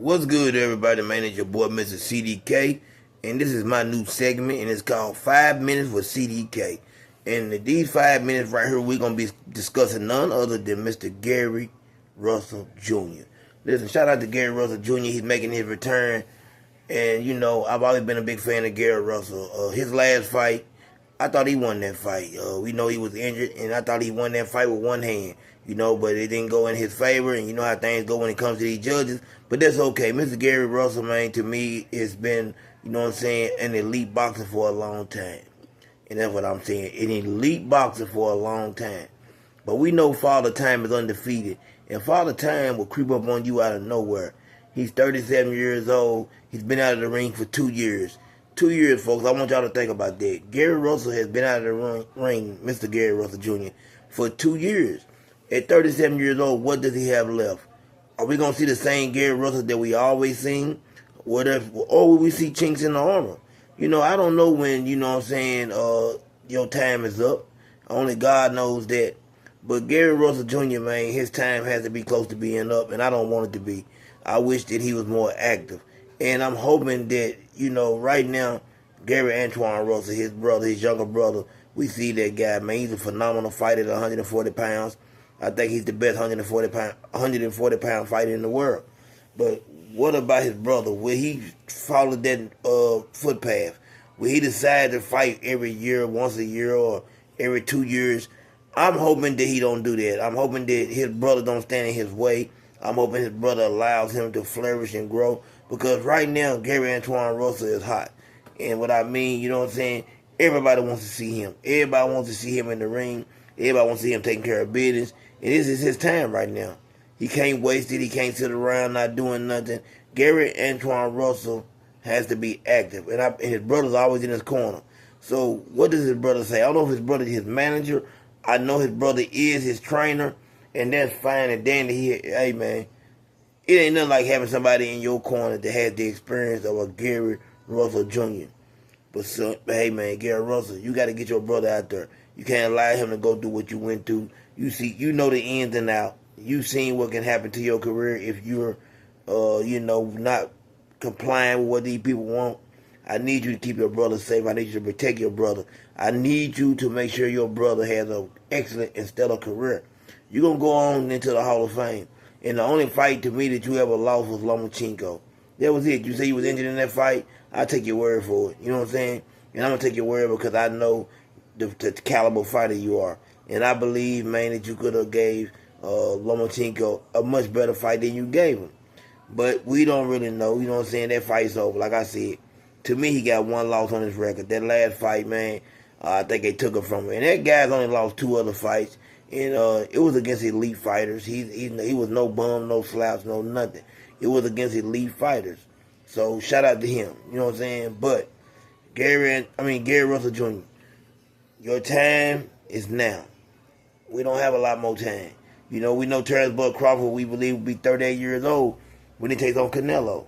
What's good, everybody? Man, it's your boy, Mr. CDK, and this is my new segment, and it's called 5 Minutes with CDK. And in these 5 minutes right here, we're going to be discussing none other than Mr. Gary Russell Jr. Listen, shout out to Gary Russell Jr. He's making his return, and, I've always been a big fan of Gary Russell. His last fight, I thought he won that fight. We know he was injured, and I thought he won that fight with one hand. But it didn't go in his favor, and you know how things go when it comes to these judges. But that's okay. Mr. Gary Russell, man, to me, has been, an elite boxer for a long time. And that's what I'm saying, an elite boxer for a long time. But we know Father Time is undefeated, and Father Time will creep up on you out of nowhere. He's 37 years old. He's been out of the ring for 2 years. 2 years, folks. I want y'all to think about that. Gary Russell has been out of the ring, Mr. Gary Russell Jr., for 2 years. At 37 years old, what does he have left? Are we going to see the same Gary Russell that we always seen? Or will we see chinks in the armor? I don't know when, your time is up. Only God knows that. But Gary Russell Jr., man, his time has to be close to being up, and I don't want it to be. I wish that he was more active. And I'm hoping that, right now, Gary Antoine Russell, his brother, his younger brother, we see that guy, man. He's a phenomenal fighter at 140 pounds. I think he's the best 140 pound fighter in the world. But what about his brother? Will he follow that footpath? Will he decide to fight every year, once a year, or every 2 years? I'm hoping that he don't do that. I'm hoping that his brother don't stand in his way. I'm hoping his brother allows him to flourish and grow. Because right now, Gary Antoine Russell is hot. And what I mean, everybody wants to see him. Everybody wants to see him in the ring. Everybody wants to see him taking care of business. And this is his time right now. He can't waste it. He can't sit around not doing nothing. Gary Antoine Russell has to be active. And his brother's always in his corner. So what does his brother say? I don't know if his brother is his manager. I know his brother is his trainer. And that's fine and dandy. Hey, man, it ain't nothing like having somebody in your corner that has the experience of a Gary Russell Jr. But hey, man, Gary Russell, you got to get your brother out there. You can't allow him to go through what you went through. You know the ins and out. You've seen what can happen to your career if you're, not complying with what these people want. I need you to keep your brother safe. I need you to protect your brother. I need you to make sure your brother has an excellent and stellar career. You're going to go on into the Hall of Fame. And the only fight to me that you ever lost was Lomachenko. That was it. You say you was injured in that fight, I'll take your word for it. You know what I'm saying? And I'm going to take your word because I know the caliber fighter you are. And I believe, man, that you could have gave Lomachenko a much better fight than you gave him. But we don't really know. You know what I'm saying? That fight's over. Like I said, to me, he got one loss on his record. That last fight, man, I think they took it from him. And that guy's only lost 2 other fights. And it was against elite fighters. He was no bum, no slouch, no nothing. It was against elite fighters. So shout out to him. You know what I'm saying? But Gary Russell Jr., your time is now. We don't have a lot more time. We know Terrence Bud Crawford, we believe, will be 38 years old when he takes on Canelo.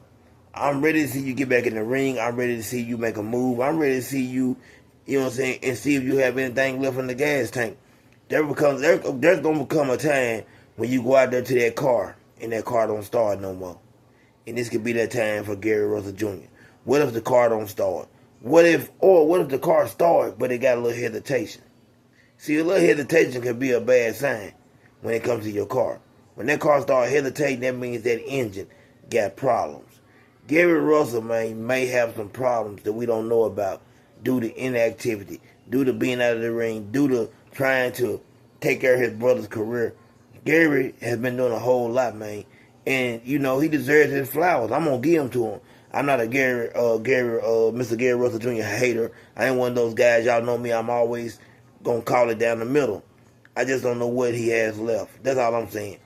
I'm ready to see you get back in the ring. I'm ready to see you make a move. I'm ready to see you, and see if you have anything left in the gas tank. There's going to become a time when you go out there to that car, and that car don't start no more. And this could be that time for Gary Russell Jr. What if the car don't start? What if the car starts, but it got a little hesitation? See, a little hesitation can be a bad sign when it comes to your car. When that car starts hesitating, that means that engine got problems. Gary Russell, man, may have some problems that we don't know about due to inactivity, due to being out of the ring, due to trying to take care of his brother's career. Gary has been doing a whole lot, man. And, he deserves his flowers. I'm going to give them to him. I'm not a Mr. Gary Russell Jr. hater. I ain't one of those guys. Y'all know me. I'm always going to call it down the middle. I just don't know what he has left. That's all I'm saying.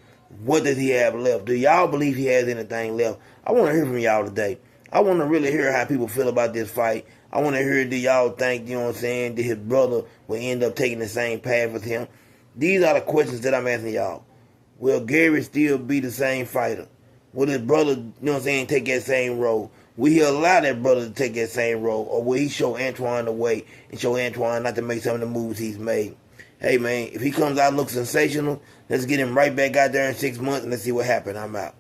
What does he have left? Do y'all believe he has anything left? I want to hear from y'all today. I want to really hear how people feel about this fight. I want to hear, do y'all think, that his brother will end up taking the same path as him? These are the questions that I'm asking y'all. Will Gary still be the same fighter? Will his brother, take that same role? Will he allow that brother to take that same role? Or will he show Antoine the way and show Antoine not to make some of the moves he's made? Hey, man, if he comes out and looks sensational, let's get him right back out there in 6 months and let's see what happens. I'm out.